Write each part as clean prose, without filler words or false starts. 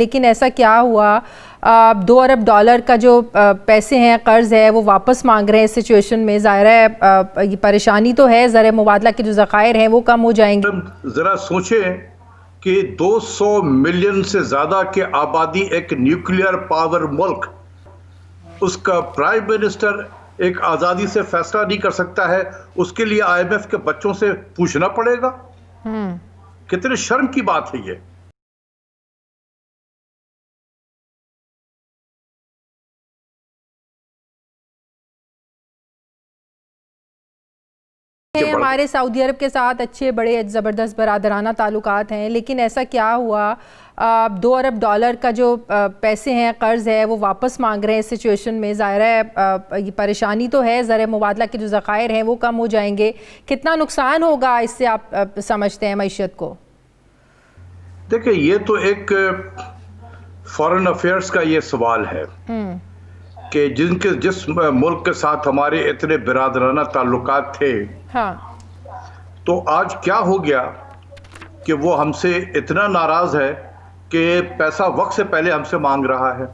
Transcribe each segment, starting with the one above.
لیکن ایسا کیا ہوا $2 ارب کا جو پیسے ہیں قرض ہے وہ واپس مانگ رہے ہیں اس سچویشن میں. ظاہر ہے یہ پریشانی تو ہے, زر مبادلہ کے جو ذخائر ہیں وہ کم ہو جائیں گے. ذرا سوچیں کہ 200 ملین سے زیادہ کی آبادی ایک نیوکلیئر پاور ملک, اس کا پرائم منسٹر ایک آزادی سے فیصلہ نہیں کر سکتا ہے, اس کے لیے IMF کے بچوں سے پوچھنا پڑے گا. کتنے شرم کی بات ہے یہ. ہمارے سعودی عرب کے ساتھ اچھے بڑے زبردست برادرانہ تعلقات ہیں, لیکن ایسا کیا ہوا $2 ارب کا جو پیسے ہیں قرض ہے وہ واپس مانگ رہے ہیں اس سچویشن میں. ظاہر ہے یہ پریشانی تو ہے, زر مبادلہ کے جو ذخائر ہیں وہ کم ہو جائیں گے. کتنا نقصان ہوگا اس سے آپ سمجھتے ہیں معیشت کو؟ دیکھیں یہ تو ایک فارن افیئرس کا یہ سوال ہے کہ جس ملک کے ساتھ ہمارے اتنے برادرانہ تعلقات تھے, تو آج کیا ہو گیا کہ وہ ہم سے اتنا ناراض ہے کہ پیسہ وقت سے پہلے ہم سے مانگ رہا ہے.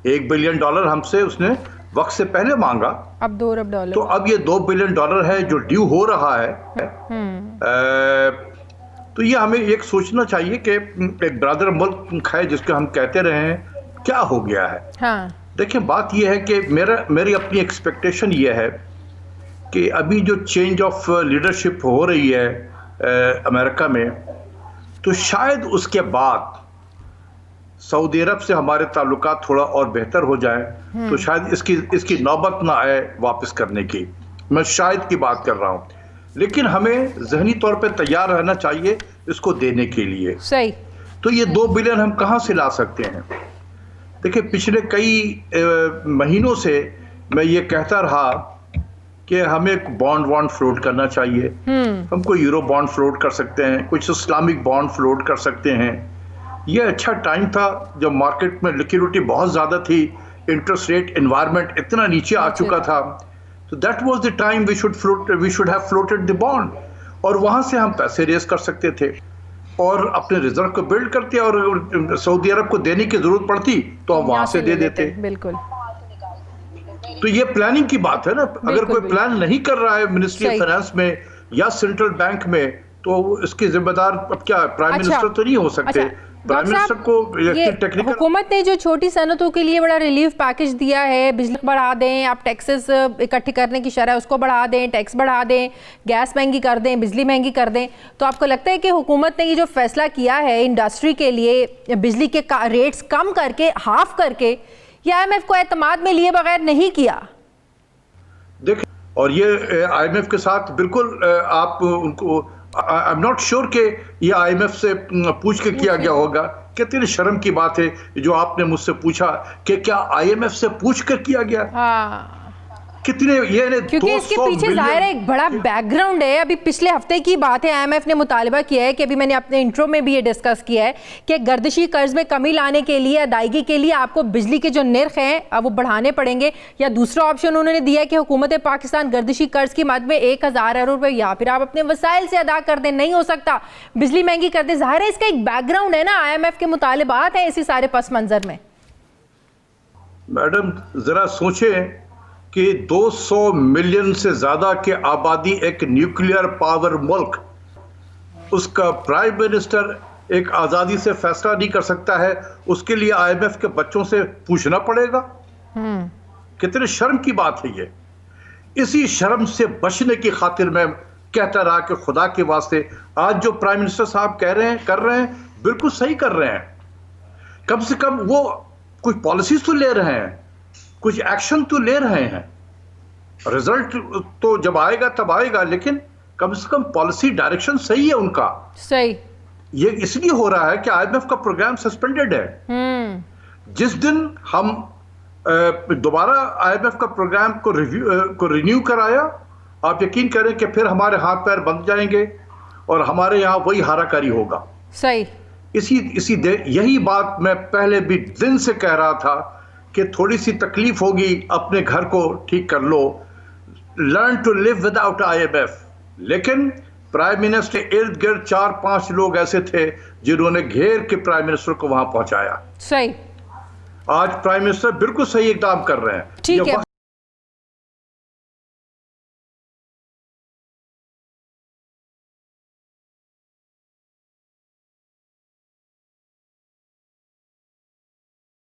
$1 بلین ہم سے اس نے وقت سے پہلے مانگا, اب $2 ارب تو اب یہ $2 بلین ہے جو ڈیو ہو رہا ہے. تو یہ ہمیں ایک سوچنا چاہیے کہ ایک برادر ملک ہے جس کو ہم کہتے رہے ہیں, کیا ہو گیا ہے. دیکھیں بات یہ ہے کہ میری اپنی ایکسپیکٹیشن یہ ہے کہ ابھی جو چینج آف لیڈرشپ ہو رہی ہے امریکہ میں, تو شاید اس کے بعد سعودی عرب سے ہمارے تعلقات تھوڑا اور بہتر ہو جائیں, تو شاید اس کی نوبت نہ آئے واپس کرنے کی. میں شاید کی بات کر رہا ہوں, لیکن ہمیں ذہنی طور پہ تیار رہنا چاہیے اس کو دینے کے لیے. صحیح. تو یہ $2 بلین ہم کہاں سے لا سکتے ہیں؟ دیکھیں پچھلے کئی مہینوں سے میں یہ کہتا رہا کہ ہمیں بانڈ فلوٹ کرنا چاہیے. ہم کوئی یورو بانڈ فلوٹ کر سکتے ہیں, کچھ اسلامک بانڈ فلوٹ کر سکتے ہیں. یہ اچھا ٹائم تھا جب مارکیٹ میں لیکوڈیٹی بہت زیادہ تھی, انٹرسٹ ریٹ انوائرمنٹ اتنا نیچے آ چکا تھا. تو that was the time we should have floated the bond, اور وہاں سے ہم پیسے ریز کر سکتے تھے اور اپنے ریزرو کو بلڈ کرتے, اور سعودی عرب کو دینے کی ضرورت پڑتی تو ہم وہاں سے دے دیتے. بالکل. تو یہ پلاننگ کی بات ہے نا. اگر کوئی پلان نہیں کر رہا ہے منسٹری آف فائنانس میں یا سینٹرل بینک میں, تو اس کی ذمہ دار اب کیا پرائم منسٹر تو نہیں ہو سکتے. پرائم منسٹر کو حکومت نے جو چھوٹی صنعتوں کے لیے بڑا ریلیف پیکج دیا ہے, بجلی بڑھا دیں, آپ ٹیکسز اکٹھے کرنے کی شرح اس کو بڑھا دیں, ٹیکس بڑھا دیں, گیس مہنگی کر دیں, بجلی مہنگی کر دیں, تو آپ کو لگتا ہے کہ حکومت نے یہ جو فیصلہ کیا ہے انڈسٹری کے لیے بجلی کے ریٹس کم کر کے, ہاف کر کے, یہ IMF کو اعتماد میں لیے بغیر نہیں کیا؟ دیکھ, اور یہ IMF کے ساتھ بالکل آپ ان کو I'm not sure کہ یہ IMF سے پوچھ کے کیا گیا ہوگا. کتنی شرم کی بات ہے جو آپ نے مجھ سے پوچھا کہ کیا IMF سے پوچھ کر کیا گیا. کتنے یہ کیونکہ اس کے پیچھے ظاہر ایک بڑا بیک گراؤنڈ ہے. ابھی پچھلے ہفتے کی بات ہے, IMF نے مطالبہ کیا ہے کہ ابھی میں نے اپنے انٹرو میں بھی یہ ڈسکس کیا ہے کہ گردشی قرض میں کمی لانے کے لیے, ادائیگی کے لیے آپ کو بجلی کے جو نرخ ہیں وہ بڑھانے پڑیں گے, یا دوسرا آپشن انہوں نے دیا ہے کہ حکومت پاکستان گردشی قرض کی مد میں 1000 ارب روپے یا پھر آپ اپنے وسائل سے ادا کر دیں. نہیں ہو سکتا, بجلی مہنگی کر دیں. ظاہر ہے اس کا ایک بیک گراؤنڈ ہے نا, IMF کے مطالبات ہیں اسی سارے پس منظر میں. میڈم ذرا سوچیں کہ 200 ملین سے زیادہ کی آبادی ایک نیوکلیئر پاور ملک, اس کا پرائم منسٹر ایک آزادی سے فیصلہ نہیں کر سکتا ہے, اس کے لیے IMF کے بچوں سے پوچھنا پڑے گا. کتنے شرم کی بات ہے یہ. اسی شرم سے بچنے کی خاطر میں کہتا رہا کہ خدا کے واسطے آج جو پرائم منسٹر صاحب کر رہے ہیں بالکل صحیح کر رہے ہیں. کم سے کم وہ کچھ پالیسیز تو لے رہے ہیں, کچھ ایکشن تو لے رہے ہیں. رزلٹ تو جب آئے گا تب آئے گا, لیکن کم سے کم پالیسی ڈائریکشن صحیح ہے ان کا. صحیح. یہ اس لیے ہو رہا ہے کہ IMF کا پروگرام سسپینڈڈ ہے. جس دن ہم دوبارہ IMF کا پروگرام کو رینیو کرایا, آپ یقین کریں کہ پھر ہمارے ہاتھ پیر بند جائیں گے اور ہمارے یہاں وہی ہارا کاری ہوگا. صحیح. یہی بات میں پہلے بھی دن سے کہہ رہا تھا کہ تھوڑی سی تکلیف ہوگی, اپنے گھر کو ٹھیک کر لو, learn to live without IMF. لیکن پرائم منسٹر ارد گرد 4-5 لوگ ایسے تھے جنہوں نے گھیر کے پرائم منسٹر کو وہاں پہنچایا. صحیح. آج پرائم منسٹر بالکل صحیح اقدام کر رہے ہیں. ٹھیک ہے.